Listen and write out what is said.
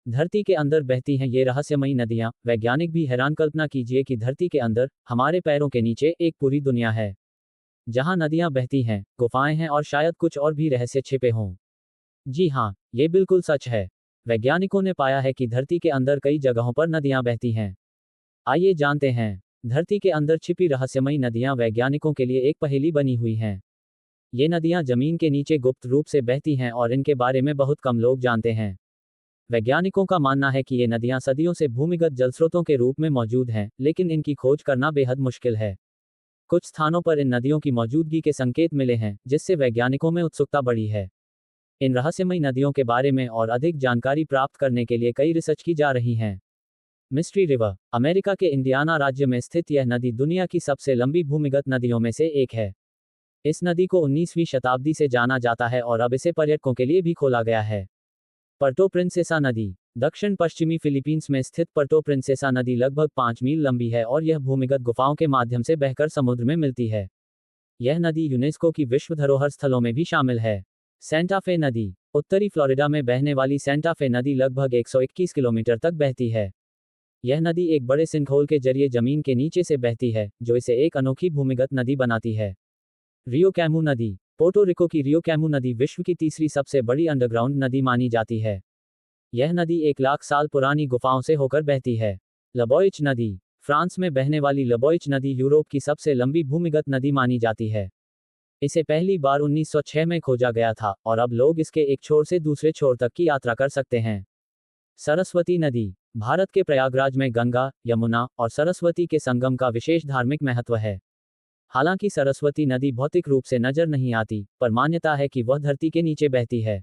धरती के अंदर बहती हैं ये रहस्यमयी नदियां। वैज्ञानिक भी हैरान। कल्पना कीजिए कि धरती के अंदर, हमारे पैरों के नीचे, एक पूरी दुनिया है जहां नदियां बहती हैं, गुफाएं हैं और शायद कुछ और भी रहस्य छिपे हों। जी हाँ, ये बिल्कुल सच है। वैज्ञानिकों ने पाया है कि धरती के अंदर कई जगहों पर नदियां बहती हैं। आइए जानते हैं। धरती के अंदर छिपी रहस्यमयी नदियां वैज्ञानिकों के लिए एक पहेली बनी हुई हैं। ये नदियां जमीन के नीचे गुप्त रूप से बहती हैं और इनके बारे में बहुत कम लोग जानते हैं। वैज्ञानिकों का मानना है कि ये नदियां सदियों से भूमिगत जलस्रोतों के रूप में मौजूद हैं, लेकिन इनकी खोज करना बेहद मुश्किल है। कुछ स्थानों पर इन नदियों की मौजूदगी के संकेत मिले हैं, जिससे वैज्ञानिकों में उत्सुकता बढ़ी है। इन रहस्यमयी नदियों के बारे में और अधिक जानकारी प्राप्त करने के लिए कई रिसर्च की जा रही हैं। Mystery river. अमेरिका के इंडियाना राज्य में स्थित यह नदी दुनिया की सबसे लंबी भूमिगत नदियों में से एक है। इस नदी को 19वीं शताब्दी से जाना जाता है और अब इसे पर्यटकों के लिए भी खोला गया है। पर्टो प्रिंसेसा नदी। दक्षिण पश्चिमी फिलीपींस में स्थित पर्टो प्रिंसेसा नदी लगभग 5 मील लंबी है और यह भूमिगत गुफाओं के माध्यम से बहकर समुद्र में मिलती है। यह नदी यूनेस्को की विश्व धरोहर स्थलों में भी शामिल है। सेंटा फे नदी। उत्तरी फ्लोरिडा में बहने वाली सेंटा फे नदी लगभग 121 किलोमीटर तक बहती है। यह नदी एक बड़े सिंकहोल के जरिए जमीन के नीचे से बहती है, जो इसे एक अनोखी भूमिगत नदी बनाती है। रियो कैमू नदी। पोर्टो रिको की रियो कैमू नदी विश्व की तीसरी सबसे बड़ी अंडरग्राउंड नदी मानी जाती है। यह नदी 1 लाख साल पुरानी गुफाओं से होकर बहती है। लबॉइच नदी। फ्रांस में बहने वाली लबॉइच नदी यूरोप की सबसे लंबी भूमिगत नदी मानी जाती है। इसे पहली बार 1906 में खोजा गया था और अब लोग इसके एक छोर से दूसरे छोर तक की यात्रा कर सकते हैं। सरस्वती नदी। भारत के प्रयागराज में गंगा, यमुना और सरस्वती के संगम का विशेष धार्मिक महत्व है। हालांकि सरस्वती नदी भौतिक रूप से नजर नहीं आती, पर मान्यता है कि वह धरती के नीचे बहती है।